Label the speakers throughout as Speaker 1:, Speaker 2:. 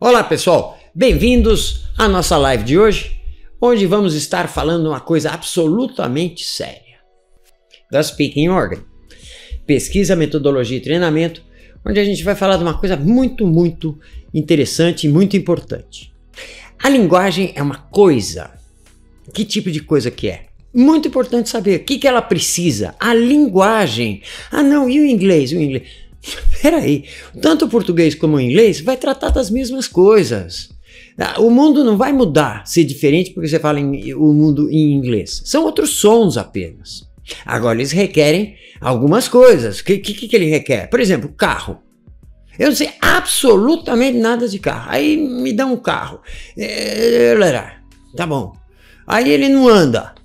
Speaker 1: Olá pessoal, bem-vindos à nossa live de hoje, onde vamos estar falando uma coisa absolutamente séria. Da Speaking Organ, pesquisa, metodologia e treinamento, onde a gente vai falar de uma coisa muito interessante e muito importante. A linguagem é uma coisa. Que tipo de coisa que é? Muito importante saber o que ela precisa. A linguagem. Ah não, e o inglês? O inglês? Peraí, tanto o português como o inglês vai tratar das mesmas coisas. O mundo não vai mudar, ser diferente porque você fala o mundo em inglês. São outros sons apenas. Agora eles requerem algumas coisas. O que ele requer? Por exemplo, carro. Eu não sei absolutamente nada de carro. Aí me dá um carro. Tá bom. Aí ele não anda.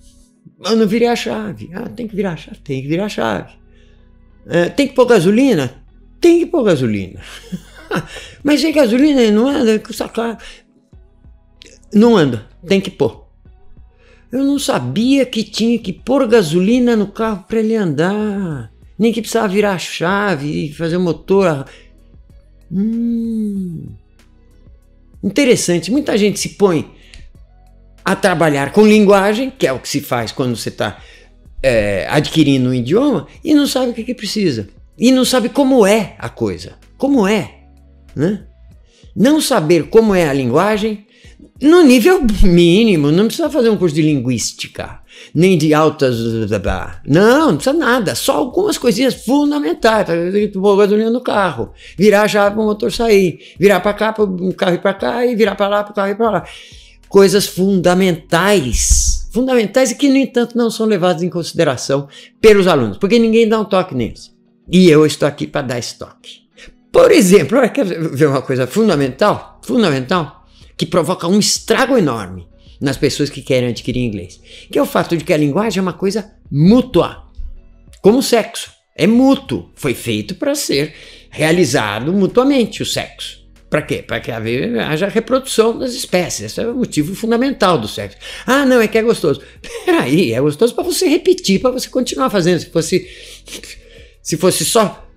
Speaker 1: Eu não virei a chave. Ah, tem que virar a chave. Tem que virar a chave. Tem que pôr gasolina? Tem que pôr gasolina. Mas sem gasolina ele não anda, custa caro. Não anda, tem que pôr. Eu não sabia que tinha que pôr gasolina no carro para ele andar. Nem que precisava virar a chave e fazer o motor. Interessante, muita gente se põe a trabalhar com linguagem, que é o que se faz quando você está adquirindo um idioma, e não sabe o que precisa. E não sabe como é a coisa. Como é, né? Não saber como é a linguagem, no nível mínimo, não precisa fazer um curso de linguística, nem de altas... Não precisa nada, só algumas coisinhas fundamentais. Pôr gasolina no carro, virar a chave para o motor sair, virar para cá para o carro ir para cá e virar para lá para o carro ir para lá. Coisas fundamentais, e que, no entanto, não são levadas em consideração pelos alunos, porque ninguém dá um toque neles. E eu estou aqui para dar esse toque. Por exemplo, quer ver uma coisa fundamental, que provoca um estrago enorme nas pessoas que querem adquirir inglês, que é o fato de que a linguagem é uma coisa mútua, como o sexo. É mútuo, foi feito para ser realizado mutuamente o sexo. Para quê? Para que haja reprodução das espécies. Esse é o motivo fundamental do sexo. Ah, não, é que é gostoso. Peraí, é gostoso para você repetir, para você continuar fazendo. Se fosse só,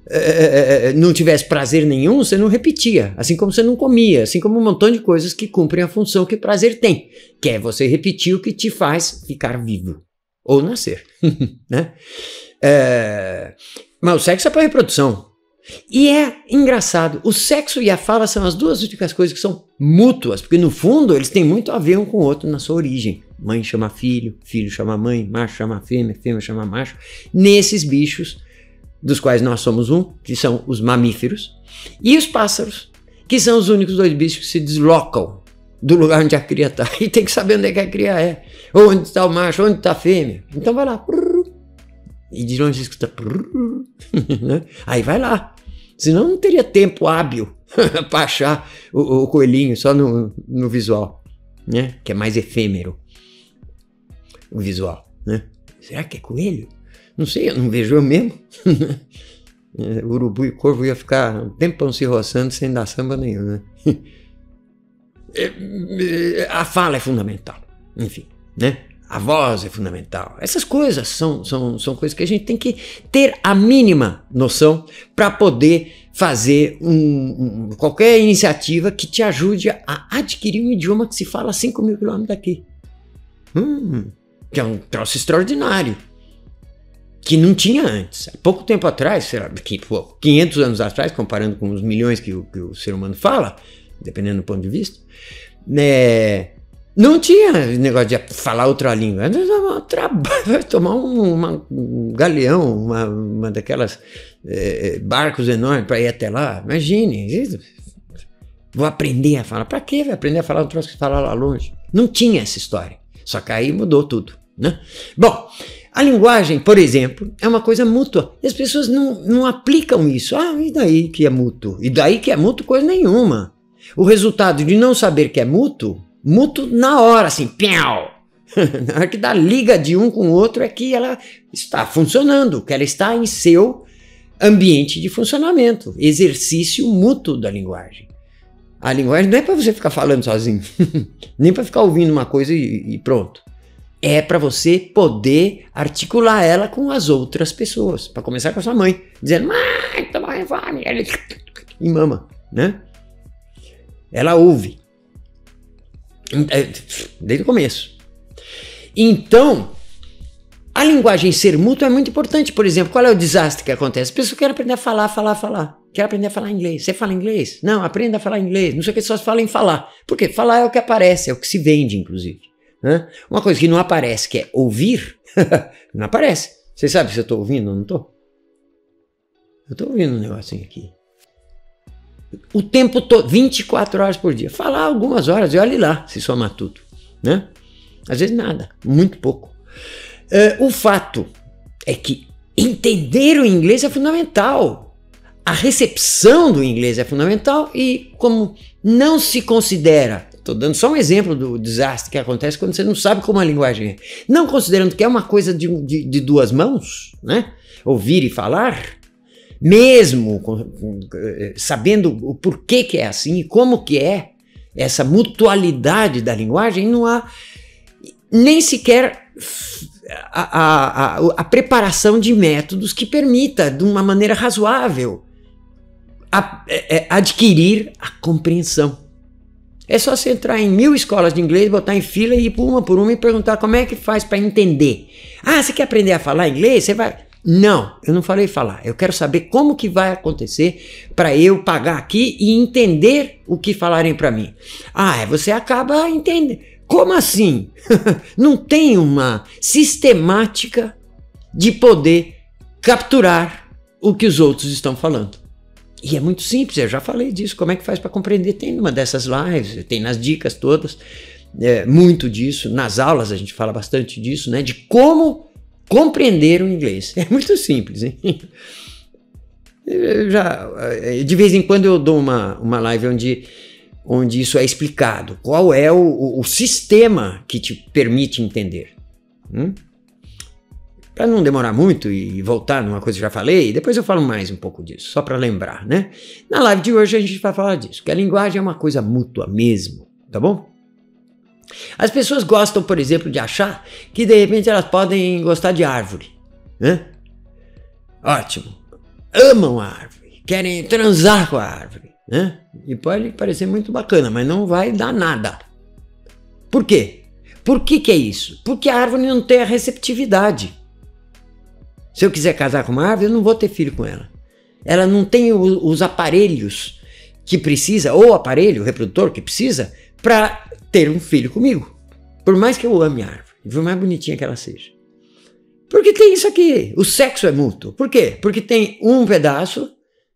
Speaker 1: não tivesse prazer nenhum, você não repetia. Assim como você não comia, assim como um montão de coisas que cumprem a função que o prazer tem, que é você repetir o que te faz ficar vivo ou nascer. Né? Mas o sexo é para reprodução. E é engraçado, o sexo e a fala são as duas únicas coisas que são mútuas, porque no fundo eles têm muito a ver um com o outro na sua origem. Mãe chama filho, filho chama mãe, macho chama fêmea, fêmea chama macho. Nesses bichos, dos quais nós somos um, que são os mamíferos, e os pássaros, que são os únicos dois bichos que se deslocam do lugar onde a cria está. E tem que saber onde é que a cria é, onde está o macho, onde está a fêmea. Então vai lá. E de longe escuta. Aí vai lá. Senão não teria tempo hábil para achar o coelhinho só no visual, né? Que é mais efêmero o visual, né? Será que é coelho? Não sei, eu não vejo eu mesmo. Urubu e corvo ia ficar um tempão se roçando sem dar samba nenhum, né? A fala é fundamental, enfim, né? A voz é fundamental. Essas coisas são coisas que a gente tem que ter a mínima noção para poder fazer qualquer iniciativa que te ajude a adquirir um idioma que se fala a 5 mil quilômetros daqui. Que é um troço extraordinário. Que não tinha antes. Há pouco tempo atrás, sei lá, 500 anos atrás, comparando com os milhões que o ser humano fala, dependendo do ponto de vista, não tinha negócio de falar outra língua. Vai tomar um galeão, uma daquelas barcos enormes para ir até lá. Imagine. Vou aprender a falar. Para quê? Vai aprender a falar um troço que fala lá longe. Não tinha essa história. Só que aí mudou tudo, né? Bom, a linguagem, por exemplo, é uma coisa mútua. E as pessoas não aplicam isso. Ah, e daí que é mútuo? E daí que é mútuo coisa nenhuma. O resultado de não saber que é mútuo na hora, assim, piau. Na hora que dá liga de um com o outro é que ela está funcionando, que ela está em seu ambiente de funcionamento, exercício mútuo da linguagem. A linguagem não é para você ficar falando sozinho, nem para ficar ouvindo uma coisa e pronto. É para você poder articular ela com as outras pessoas. Para começar com a sua mãe, dizendo, mãe, toma fome, e mama, né? ela ouve. Desde o começo. Então, a linguagem ser mútua é muito importante. Por exemplo, qual é o desastre que acontece? As pessoas querem aprender a falar. Quer aprender a falar inglês. Você fala inglês? Não, aprenda a falar inglês. Não sei o que, só se fala em falar. Por quê? Falar é o que aparece, é o que se vende, inclusive. Uma coisa que não aparece, que é ouvir, não aparece. Você sabe se eu estou ouvindo ou não estou? Eu estou ouvindo um negocinho aqui. O tempo todo, 24 horas por dia. Falar algumas horas, e olhe lá, se somar tudo. Né? Às vezes nada, muito pouco. O fato é que entender o inglês é fundamental. A recepção do inglês é fundamental e como não se considera, estou dando só um exemplo do desastre que acontece quando você não sabe como a linguagem é. Não considerando que é uma coisa de duas mãos, né? Ouvir e falar, mesmo sabendo o porquê que é assim e como que é essa mutualidade da linguagem, não há nem sequer a preparação de métodos que permita, de uma maneira razoável, adquirir a compreensão. É só você entrar em 1000 escolas de inglês, botar em fila e ir por uma e perguntar como é que faz para entender. Ah, você quer aprender a falar inglês? Você vai... Não, eu não falei falar. Eu quero saber como que vai acontecer para eu pagar aqui e entender o que falarem para mim. Ah, você acaba entendendo. Como assim? Não tem uma sistemática de poder capturar o que os outros estão falando. E é muito simples, eu já falei disso. Como é que faz para compreender? Tem numa dessas lives, tem nas dicas todas, muito disso. Nas aulas a gente fala bastante disso, né? De como compreender o inglês. É muito simples, hein? De vez em quando eu dou uma live onde isso é explicado. Qual é o sistema que te permite entender? Para não demorar muito e voltar numa coisa que eu já falei, depois eu falo mais um pouco disso, só para lembrar, né? Na live de hoje a gente vai falar disso, que a linguagem é uma coisa mútua mesmo, tá bom? As pessoas gostam, por exemplo, de achar que de repente elas podem gostar de árvore, né? Ótimo. Amam a árvore, querem transar com a árvore, né? E pode parecer muito bacana, mas não vai dar nada. Por quê? Por que é isso? Porque a árvore não tem a receptividade. Se eu quiser casar com uma árvore, eu não vou ter filho com ela. Ela não tem os aparelhos que precisa, ou o aparelho, o reprodutor que precisa, para ter um filho comigo. Por mais que eu ame a árvore, por mais bonitinha que ela seja. Porque tem isso aqui, o sexo é mútuo. Por quê? Porque tem um pedaço,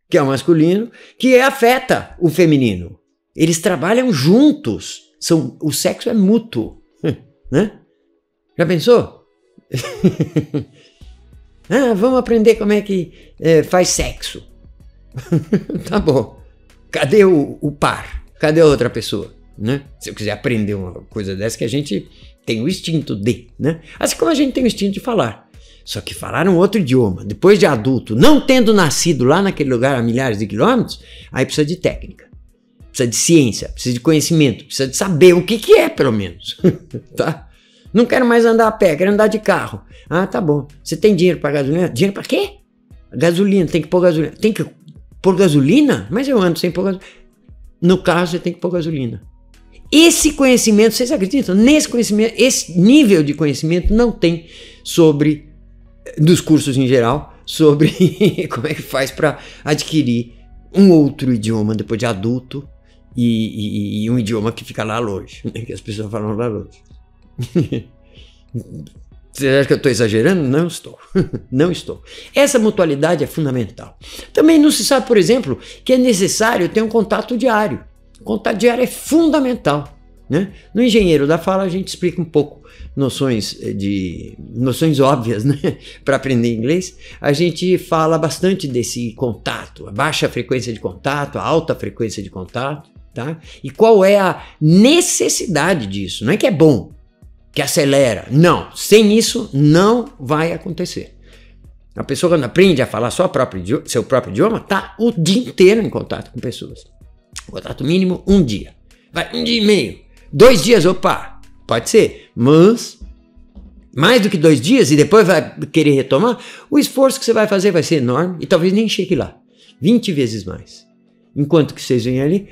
Speaker 1: que é o masculino, que afeta o feminino. Eles trabalham juntos. O sexo é mútuo. Né? Já pensou? Vamos aprender como é que faz sexo. Tá bom. Cadê o par? Cadê a outra pessoa? Né? Se eu quiser aprender uma coisa dessa, que a gente tem o instinto de, né? Assim como a gente tem o instinto de falar. Só que falar um outro idioma, depois de adulto, não tendo nascido lá naquele lugar a milhares de quilômetros, aí precisa de técnica, precisa de ciência, precisa de conhecimento, precisa de saber o que é, pelo menos. Tá? Não quero mais andar a pé, quero andar de carro. Ah, tá bom. Você tem dinheiro para gasolina? Dinheiro para quê? Gasolina, tem que pôr gasolina. Tem que pôr gasolina? Mas eu ando sem pôr gasolina. No carro você tem que pôr gasolina. Esse conhecimento, vocês acreditam? Nesse conhecimento, esse nível de conhecimento não tem sobre, dos cursos em geral, sobre como é que faz para adquirir um outro idioma depois de adulto e um idioma que fica lá longe, né? Que as pessoas falam lá longe. Você acha que eu estou exagerando? Não estou. Não estou. Essa mutualidade é fundamental. Também não se sabe, por exemplo, que é necessário ter um contato diário. O contato diário é fundamental, né? No Engenheiro da Fala a gente explica um pouco noções óbvias, né? Para aprender inglês. A gente fala bastante desse contato, a baixa frequência de contato, a alta frequência de contato, tá? E qual é a necessidade disso? Não é que é bom, que acelera. Não, sem isso não vai acontecer. A pessoa, quando aprende a falar seu próprio idioma, está o dia inteiro em contato com pessoas. Contato mínimo 1 dia. Vai 1 dia e meio. 2 dias, opa, pode ser. Mas mais do que 2 dias e depois vai querer retomar, o esforço que você vai fazer vai ser enorme e talvez nem chegue lá. 20 vezes mais. Enquanto que vocês veem ali,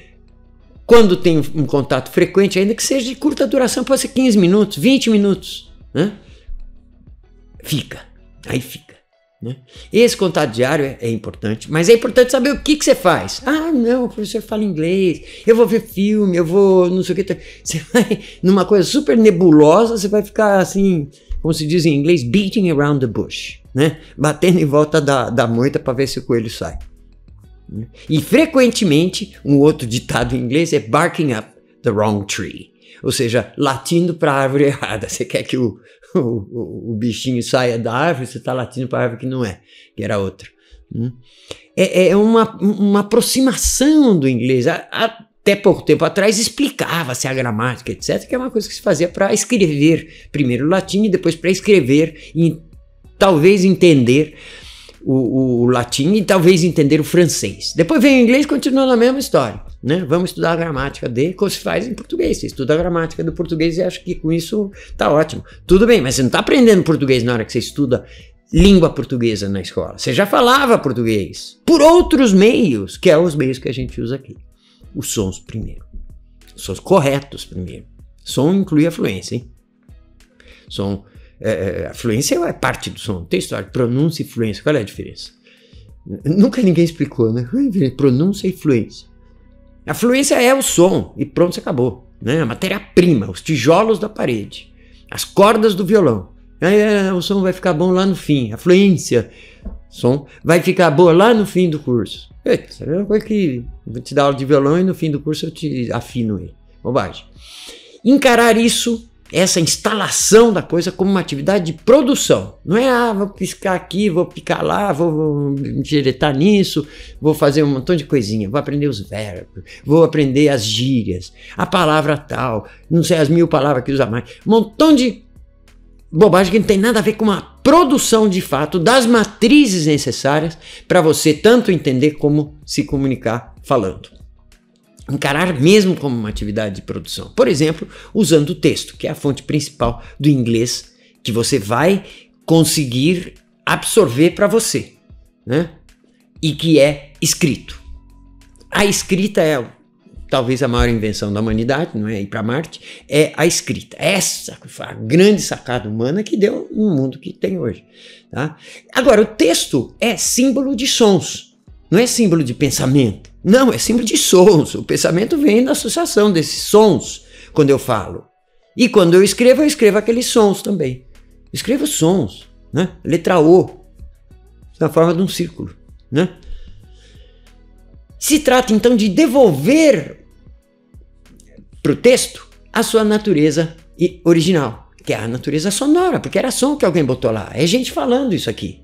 Speaker 1: Quando tem um contato frequente, ainda que seja de curta duração, pode ser 15 minutos, 20 minutos, né? Aí fica. Né? Esse contato diário é importante, mas é importante saber o que você faz. Ah, não, o professor fala inglês, eu vou ver filme, eu vou não sei o que. Você vai numa coisa super nebulosa, você vai ficar assim, como se diz em inglês, beating around the bush, né? Batendo em volta da moita para ver se o coelho sai. E frequentemente, um outro ditado em inglês é barking up the wrong tree, ou seja, latindo para a árvore errada. Você quer que o bichinho saia da árvore, você está latindo para a árvore que não é, que era outra. É uma aproximação do inglês. Até pouco tempo atrás explicava-se a gramática, etc., que é uma coisa que se fazia para escrever primeiro o latim e depois para escrever e talvez entender o latim e talvez entender o francês. Depois vem o inglês e continua na mesma história. Né? Vamos estudar a gramática dele, como se faz em português. Você estuda a gramática do português e acha que com isso tá ótimo. Tudo bem, mas você não está aprendendo português na hora que você estuda língua portuguesa na escola. Você já falava português por outros meios, que é os meios que a gente usa aqui. Os sons primeiro. Os sons corretos primeiro. Som inclui a fluência, hein? A fluência é parte do som. Tem história de pronúncia e fluência. Qual é a diferença? Nunca ninguém explicou, né? Pronúncia e fluência. A fluência é o som e pronto, acabou. Né? A matéria-prima, os tijolos da parede, as cordas do violão. Aí, o som vai ficar bom lá no fim. A fluência, o som vai ficar boa lá no fim do curso. Eita, é uma coisa que vou te dar aula de violão e no fim do curso eu te afino ele. Bobagem. Encarar isso, essa instalação da coisa como uma atividade de produção. Não é, vou piscar aqui, vou picar lá, vou me diretar nisso, vou fazer um montão de coisinha, vou aprender os verbos, vou aprender as gírias, a palavra tal, não sei as 1000 palavras que usa mais. Um montão de bobagem que não tem nada a ver com uma produção de fato das matrizes necessárias para você tanto entender como se comunicar falando. Encarar mesmo como uma atividade de produção. Por exemplo, usando o texto, que é a fonte principal do inglês que você vai conseguir absorver para você, né? E que é escrito. A escrita é talvez a maior invenção da humanidade, não é ir para Marte, é a escrita. Essa foi a grande sacada humana que deu no mundo que tem hoje. Tá? Agora, o texto é símbolo de sons, não é símbolo de pensamento. Não, é símbolo de sons. O pensamento vem da associação desses sons quando eu falo. E quando eu escrevo aqueles sons também. Escrevo sons, né? Letra O, na forma de um círculo, né? Se trata então de devolver para o texto a sua natureza original, que é a natureza sonora, porque era som que alguém botou lá. É gente falando isso aqui.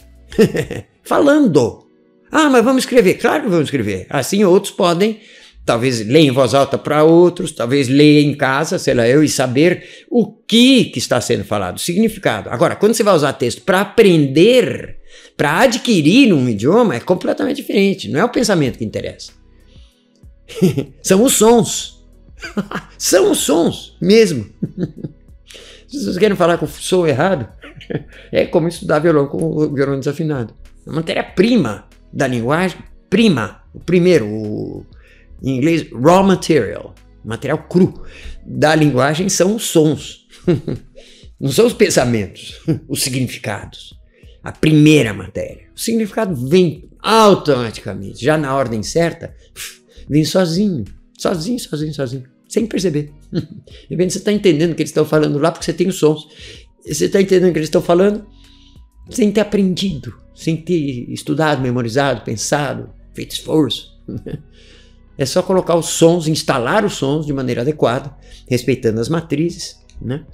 Speaker 1: Falando. Ah, mas vamos escrever. Claro que vamos escrever. Assim outros podem, talvez ler em voz alta para outros, talvez ler em casa, sei lá eu, e saber o que está sendo falado, o significado. Agora, quando você vai usar texto para aprender, para adquirir um idioma, é completamente diferente. Não é o pensamento que interessa. São os sons. São os sons mesmo. Se vocês querem falar com o som errado, é como estudar violão com o violão desafinado. A matéria-prima da linguagem, o primeiro, em inglês, raw material, material cru da linguagem são os sons, não são os pensamentos, os significados, a primeira matéria. O significado vem automaticamente, já na ordem certa, vem sozinho, sem perceber. De repente você está entendendo o que eles estão falando lá porque você tem os sons, você está entendendo o que eles estão falando sem ter aprendido, sem ter estudado, memorizado, pensado, feito esforço. É só colocar os sons, instalar os sons de maneira adequada, respeitando as matrizes, né?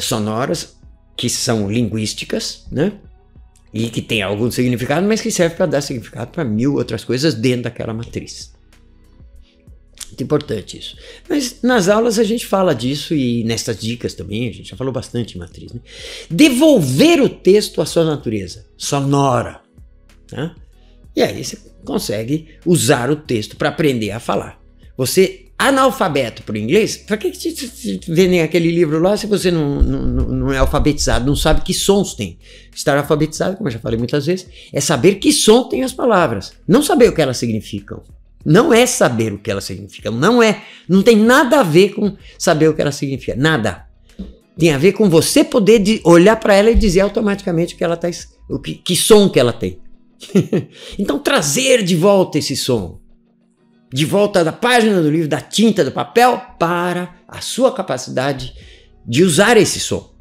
Speaker 1: Sonoras, que são linguísticas, né? E que tem algum significado, mas que serve para dar significado para 1000 outras coisas dentro daquela matriz. Muito importante isso. Mas nas aulas a gente fala disso e nessas dicas também, a gente já falou bastante de matriz, né? Devolver o texto à sua natureza sonora. Né? E aí você consegue usar o texto para aprender a falar. Você, analfabeto para o inglês, para que vendem aquele livro lá se você não é alfabetizado, não sabe que sons tem? Estar alfabetizado, como eu já falei muitas vezes, é saber que som tem as palavras, não saber o que elas significam. Não é saber o que ela significa. Não tem nada a ver com saber o que ela significa. Nada. Tem a ver com você poder olhar para ela e dizer automaticamente que som que ela tem. Então trazer de volta esse som, de volta da página do livro, da tinta, do papel, para a sua capacidade de usar esse som,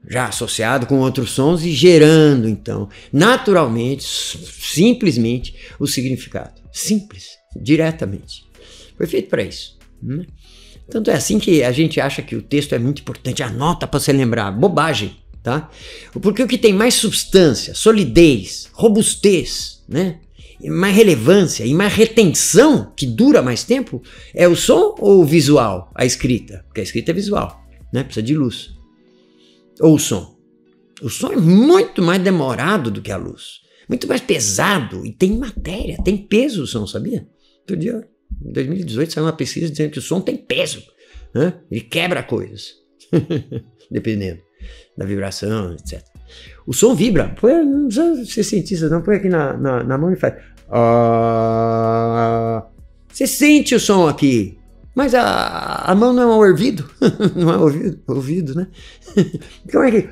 Speaker 1: já associado com outros sons e gerando, então, naturalmente, simplesmente, o significado. Simples, diretamente. Foi feito para isso. Né? Tanto é assim que a gente acha que o texto é muito importante. Anota para você lembrar. Bobagem. Tá? Porque o que tem mais substância, solidez, robustez, né? E mais relevância e mais retenção, que dura mais tempo, é o som ou o visual, a escrita? Porque a escrita é visual, né? Precisa de luz. Ou o som? O som é muito mais demorado do que a luz, muito mais pesado e tem matéria, tem peso o som, sabia? Outro dia, em 2018, saiu uma pesquisa dizendo que o som tem peso, né? Ele quebra coisas, dependendo da vibração, etc. O som vibra. Não precisa ser cientista, não. Põe aqui na mão e faz. Você sente o som aqui, mas a mão não é um ouvido. Não é ouvido, né? Como é que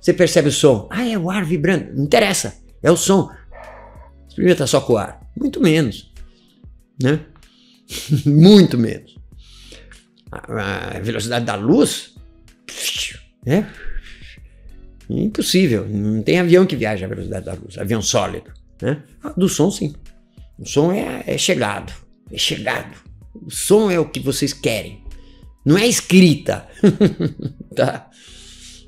Speaker 1: você percebe o som? É o ar vibrando. Não interessa. É o som. Experimenta só com o ar. Muito menos. Né? Muito menos. A velocidade da luz é impossível. Não tem avião que viaja à velocidade da luz. Avião sólido. Né? Do som, sim. O som é chegado. É chegado. O som é o que vocês querem. Não é escrita. Tá?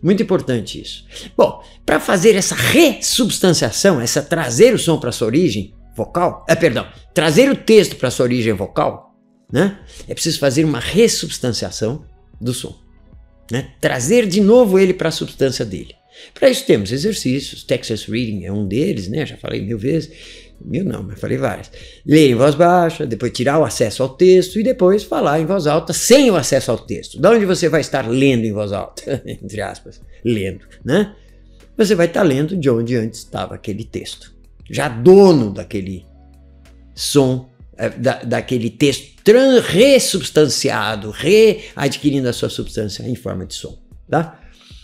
Speaker 1: Muito importante isso. Bom, para fazer essa ressubstanciação, trazer o som para sua origem vocal, trazer o texto para sua origem vocal, né? É preciso fazer uma ressubstanciação do som. Né? Trazer de novo ele para a substância dele. Para isso temos exercícios, Texas Reading é um deles, né? Já falei 1000 vezes, 1000 não, mas falei várias. Ler em voz baixa, depois tirar o acesso ao texto e depois falar em voz alta sem o acesso ao texto. Da onde você vai estar lendo em voz alta, entre aspas, lendo, né? Você vai estar lendo de onde antes estava aquele texto, já dono daquele som, daquele texto ressubstanciado, readquirindo a sua substância em forma de som, tá?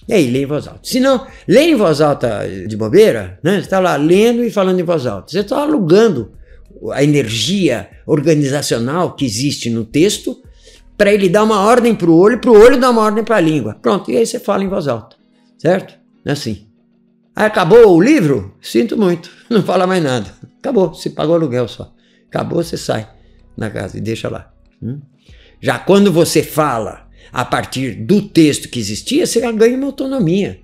Speaker 1: E aí, lê em voz alta. Se não, lê em voz alta de bobeira, né? Você está lá lendo e falando em voz alta. Você está alugando a energia organizacional que existe no texto para ele dar uma ordem para o olho dar uma ordem para a língua. Pronto, e aí você fala em voz alta, certo? Assim. Aí acabou o livro? Sinto muito, não fala mais nada. Acabou, você pagou aluguel só. Acabou, você sai na casa e deixa lá. Já quando você fala a partir do texto que existia, você ganha uma autonomia.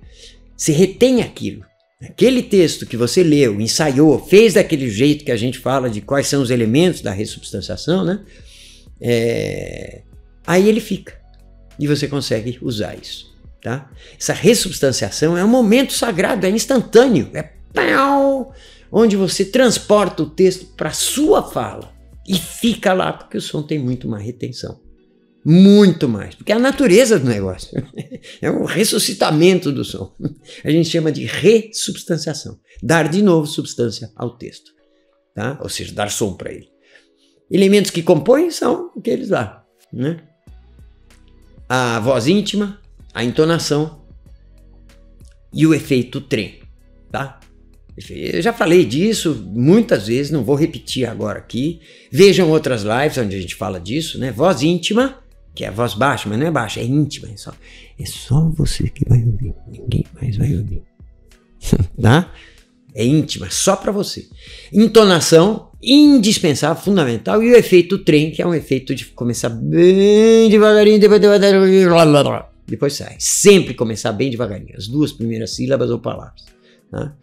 Speaker 1: Você retém aquilo. Aquele texto que você leu, ensaiou, fez daquele jeito que a gente fala de quais são os elementos da ressubstanciação, né? Aí ele fica. E você consegue usar isso. Tá? Essa ressubstanciação é um momento sagrado, é instantâneo. É pau, onde você transporta o texto para a sua fala. E fica lá, porque o som tem muito mais retenção. Muito mais, porque é a natureza do negócio. É um ressuscitamento do som. A gente chama de ressubstanciação. Dar de novo substância ao texto. Tá? Ou seja, dar som para ele. Elementos que compõem são aqueles lá. Né? A voz íntima, a entonação e o efeito trem. Tá? Eu já falei disso muitas vezes, não vou repetir agora aqui. Vejam outras lives onde a gente fala disso, né? Voz íntima, que é a voz baixa, mas não é baixa, é íntima. É só você que vai ouvir, ninguém mais vai ouvir. Tá? É íntima, só para você. Entonação, indispensável, fundamental. E o efeito trem, que é um efeito de começar bem devagarinho, depois sai. Sempre começar bem devagarinho, as duas primeiras sílabas ou palavras. Tá?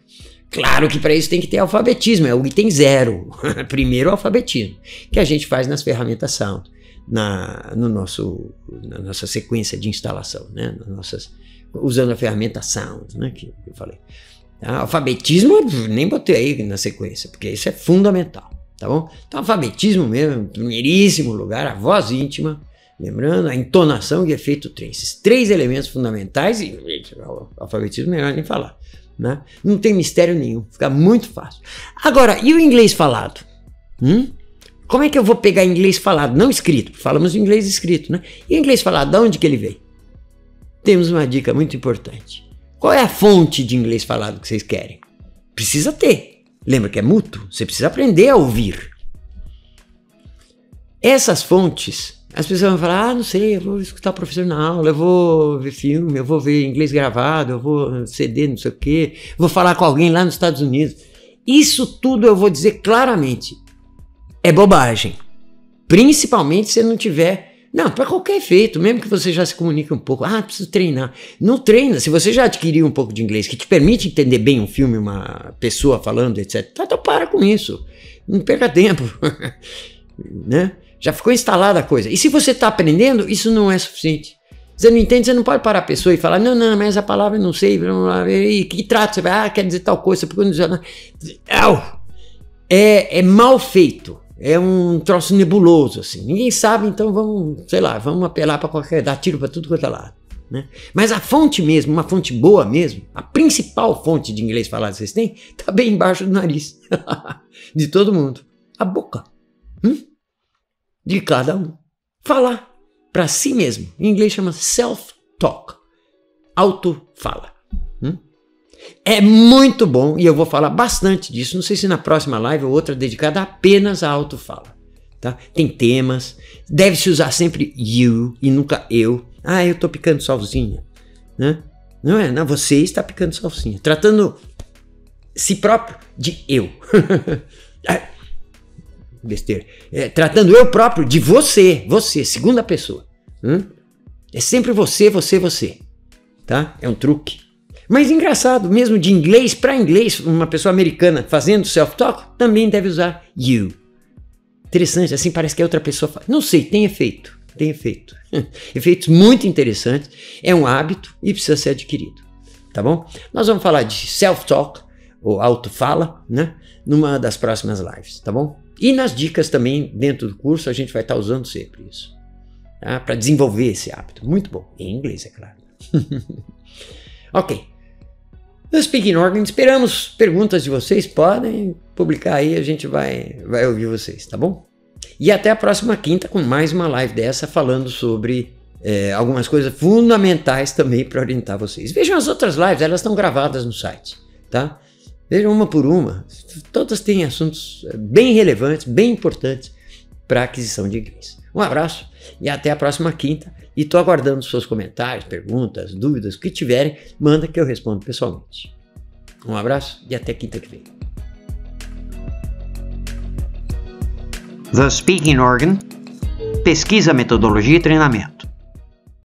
Speaker 1: Claro que para isso tem que ter alfabetismo, é o item 0. Primeiro o alfabetismo, que a gente faz nas ferramentas Sound, na nossa sequência de instalação, né? Usando a ferramenta Sound, né? Que eu falei. Tá? Alfabetismo nem botei aí na sequência, porque isso é fundamental, tá bom? Então alfabetismo mesmo, em primeiríssimo lugar, a voz íntima, lembrando, a entonação e efeito trem. Esses 3 elementos fundamentais, e o alfabetismo melhor nem falar. Né? Não tem mistério nenhum, fica muito fácil. Agora, e o inglês falado? Como é que eu vou pegar inglês falado, não escrito? Falamos inglês escrito, né? E inglês falado, de onde que ele vem? Temos uma dica muito importante. Qual é a fonte de inglês falado que vocês querem? Precisa ter. Lembra que é mútuo? Você precisa aprender a ouvir. Essas fontes, as pessoas vão falar, não sei, eu vou escutar o professor na aula, eu vou ver filme, eu vou ver inglês gravado, eu vou CD, não sei o quê, vou falar com alguém lá nos Estados Unidos. Isso tudo eu vou dizer claramente, é bobagem. Principalmente se não tiver... Não, para qualquer efeito, mesmo que você já se comunique um pouco. Preciso treinar. Não treina. Se você já adquiriu um pouco de inglês que te permite entender bem um filme, uma pessoa falando, etc. Então para com isso. Não perca tempo. Né? Já ficou instalada a coisa. E se você está aprendendo, isso não é suficiente. Você não entende, você não pode parar a pessoa e falar, não, mas a palavra eu não sei. E que trato? Você vai, quer dizer tal coisa. É mal feito. É um troço nebuloso, assim. Ninguém sabe, então vamos apelar para qualquer... dar tiro para tudo quanto é lado. Né? Mas a fonte mesmo, uma fonte boa mesmo, a principal fonte de inglês falado que vocês têm, está bem embaixo do nariz. De todo mundo. A boca. De cada um. Falar para si mesmo. Em inglês chama self-talk. Auto-fala. É muito bom e eu vou falar bastante disso. Não sei se na próxima live ou outra dedicada apenas à autofala. Tá? Tem temas. Deve-se usar sempre you e nunca eu. Eu tô picando salsinha. Né? Não é? Não, você está picando salsinha. Tratando si próprio de eu. Besteira. Tratando eu próprio de você. Você, segunda pessoa. É sempre você. Tá? É um truque. Mas engraçado, mesmo de inglês para inglês, uma pessoa americana fazendo self-talk também deve usar you. Interessante, assim parece que a outra pessoa fala. Não sei, tem efeito. Efeitos muito interessantes. É um hábito e precisa ser adquirido. Tá bom? Nós vamos falar de self-talk, ou autofala, né? Numa das próximas lives, tá bom? E nas dicas também, dentro do curso, a gente vai estar usando sempre isso. Tá? Para desenvolver esse hábito. Muito bom. Em inglês, é claro. Ok. No Speaking Organ, esperamos perguntas de vocês, podem publicar aí, a gente vai ouvir vocês, tá bom? E até a próxima quinta com mais uma live dessa falando sobre algumas coisas fundamentais também para orientar vocês. Vejam as outras lives, elas estão gravadas no site, tá? Vejam uma por uma, todas têm assuntos bem relevantes, bem importantes para a aquisição de inglês. Um abraço e até a próxima quinta. E estou aguardando seus comentários, perguntas, dúvidas, o que tiverem, manda que eu respondo pessoalmente. Um abraço e até quinta que vem. The Speaking Organ, pesquisa, metodologia e treinamento.